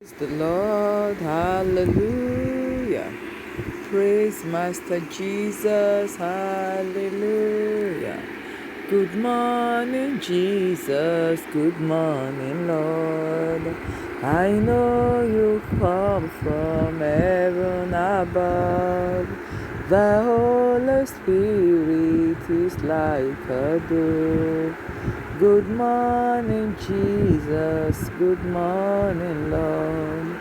Praise the Lord, hallelujah. Praise Master Jesus, hallelujah. Good morning, Jesus, good morning, Lord. I know you come from heaven above. The Holy Spirit is like a dove. Good morning, Jesus. Good morning, Lord.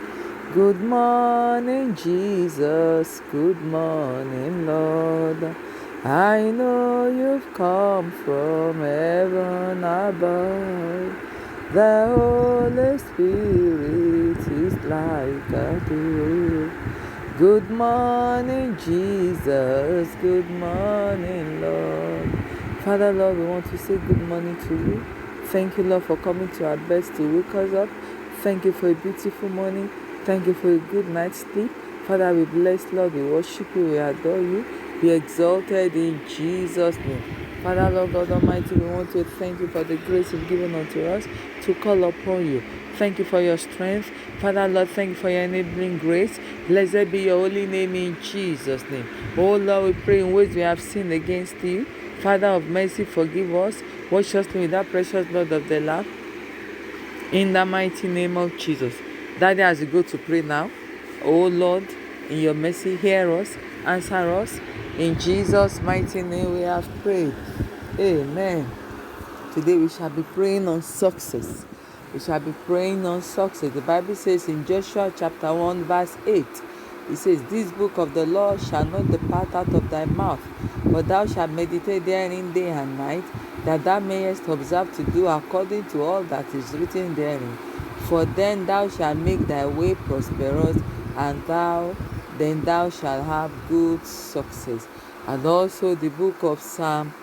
Good morning, Jesus. Good morning, Lord. I know you've come from heaven above. The Holy Spirit is like a dove. Good morning, Jesus. Good morning, Lord. Father, Lord, we want to say good morning to you. Thank you, Lord, for coming to our beds to wake us up. Thank you for a beautiful morning. Thank you for a good night's sleep. Father, we bless, Lord, we worship you, we adore you. Be exalted in Jesus' name. Father, Lord God Almighty, we want to thank you for the grace you've given unto us to call upon you. Thank you for your strength. Father, Lord, thank you for your enabling grace. Blessed be your holy name in Jesus' name. Oh, Lord, we pray in ways we have sinned against you. Father of mercy, forgive us. Wash us with that precious blood of the Lamb. In the mighty name of Jesus. Daddy, as you go to pray now, oh Lord, in your mercy, hear us, answer us. In Jesus' mighty name we have prayed. Amen. Today we shall be praying on success. We shall be praying on success. The Bible says in Joshua chapter 1 verse 8, it says, "This book of the law shall not depart out of thy mouth, but thou shalt meditate therein day and night, that thou mayest observe to do according to all that is written therein. For then thou shalt make thy way prosperous, and then thou shalt have good success." And also the book of Psalm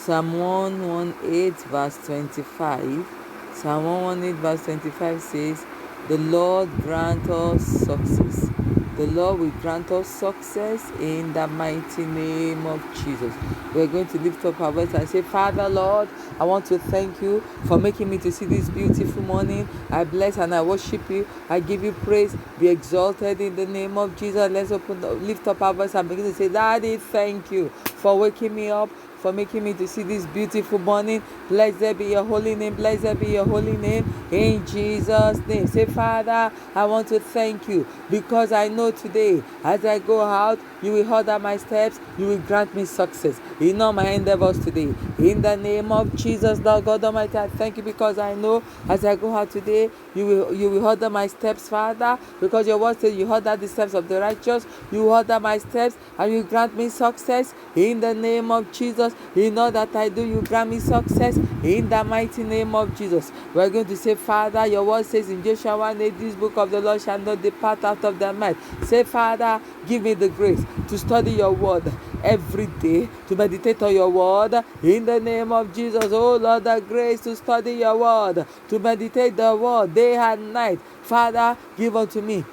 118 verse 25. Psalm 118 verse 25 says, "The Lord grant us success." The Lord will grant us success in the mighty name of Jesus. We're going to lift up our voice and say, "Father, Lord, I want to thank you for making me to see this beautiful morning. I bless and I worship you. I give you praise. Be exalted in the name of Jesus." Let's lift up our voice and begin to say, "Daddy, thank you for waking me up, for making me to see this beautiful morning. Blessed be your holy name. Blessed be your holy name. In Jesus' name." Say, "Father, I want to thank you because I know today as I go out, you will order my steps. You will grant me success in all my endeavors today. In the name of Jesus, Lord God Almighty, I thank you because I know as I go out today, you will order my steps, Father, because your word says you order the steps of the righteous. You order my steps and you grant me success in the name of Jesus. In all that I do, you grant me success in the mighty name of Jesus." We're going to say, "Father, your word says in Joshua 1:8, this book of the Lord shall not depart out of thy mouth." Say, "Father, give me the grace to study your word every day, to meditate on your word in the name of Jesus. Oh Lord, the grace to study your word, to meditate the word day and night. Father, give unto me,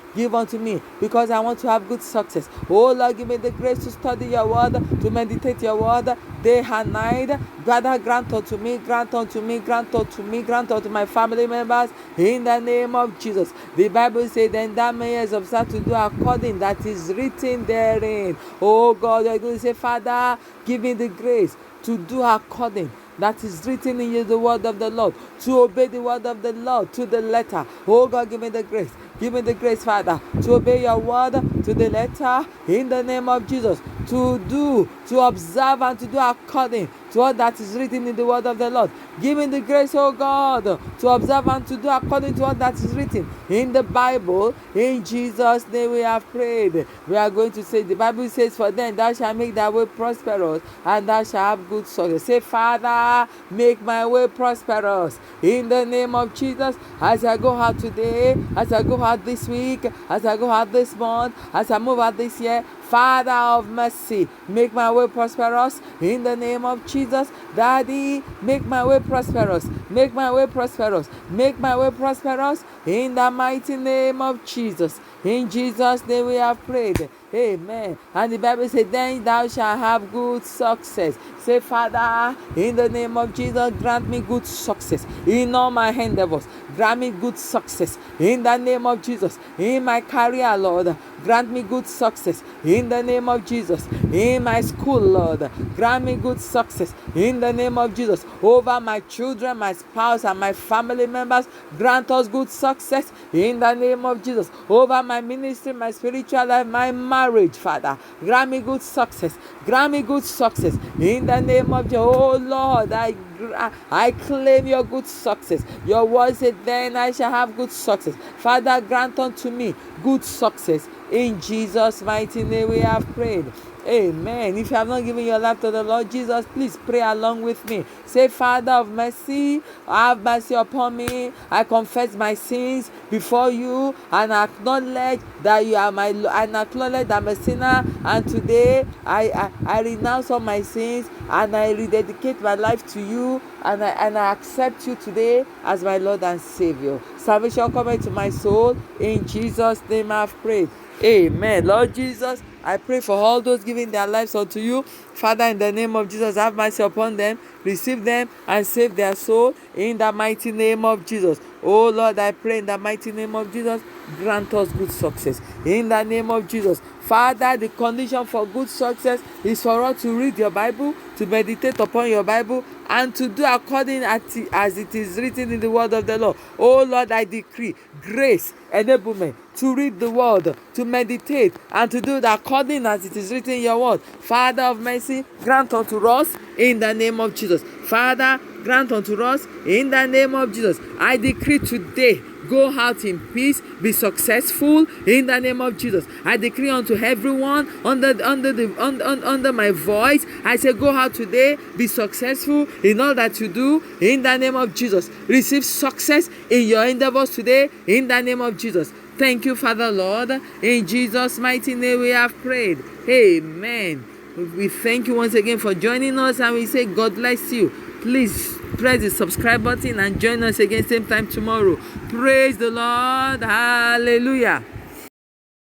because I want to have good success. Oh Lord, give me the grace to study your word, to meditate your word day and night. Father, grant unto me, grant unto me, grant unto me, grant unto my family members in the name of Jesus." The Bible says, "Then thou mayest observe to do according that is written therein." Oh God, you're going to say, "Father, give me the grace to do according that is written in the word of the Lord, to obey the word of the Lord to the letter." Oh God, give me the grace. Give me the grace, Father, to obey your word to the letter in the name of Jesus. To observe and to do according to all that is written in the word of the Lord. Give me the grace, oh God, to observe and to do according to all that is written in the Bible. In Jesus' name we have prayed. We are going to say, the Bible says, "For then thou shalt make thy way prosperous, and thou shalt have good success." Say, "Father, make my way prosperous in the name of Jesus. As I go out today, as I go out this week, as I go out this month, as I move out this year, Father of mercy, make my way prosperous in the name of Jesus. Daddy, make my way prosperous. Make my way prosperous. Make my way prosperous in the mighty name of Jesus." In Jesus' name we have prayed. Amen. And the Bible says, then thou shalt have good success. Say, Father, in the name of Jesus, grant me good success in all my endeavors. Grant me good success in the name of Jesus. In my career, Lord, grant me good success in the name of Jesus. In my school, Lord, grant me good success in the name of Jesus. Over my children, my spouse, and my family members, grant us good success in the name of Jesus. Over my ministry, my spiritual life, my marriage, Father, grant me good success. Grant me good success in the name of Jesus. Oh Lord, I claim your good success. Your word said, then I shall have good success. Father, grant unto me good success. In Jesus' mighty name we have prayed. Amen. If you have not given your life to the Lord Jesus, please pray along with me. Say, Father of mercy, have mercy upon me. I confess my sins before you and acknowledge that you are my Lord, and acknowledge that I'm a sinner. And today I renounce all my sins and I rededicate my life to you, and I accept you today as my Lord and Savior. Salvation come into my soul. In Jesus' name I've prayed. Amen. Lord Jesus, I pray for all those giving their lives unto you. Father, in the name of Jesus, have mercy upon them, receive them, and save their soul in the mighty name of Jesus. Oh Lord, I pray in the mighty name of Jesus, grant us good success. In the name of Jesus. Father, the condition for good success is for us to read your Bible, to meditate upon your Bible, and to do according as it is written in the word of the Lord. Oh Lord, I decree grace, enablement to read the word, to meditate, and to do according as it is written in your word. Father of mercy, grant unto us in the name of Jesus. Father, grant unto us in the name of Jesus. I decree today, go out in peace, be successful in the name of Jesus. I decree unto everyone under my voice, I say, go out today, be successful in all that you do in the name of Jesus. Receive success in your endeavors today in the name of Jesus. Thank you, Father Lord. In Jesus' mighty name we have prayed. Amen. We thank you once again for joining us, and we say God bless you. Please press the subscribe button and join us again same time tomorrow. Praise the Lord. Hallelujah.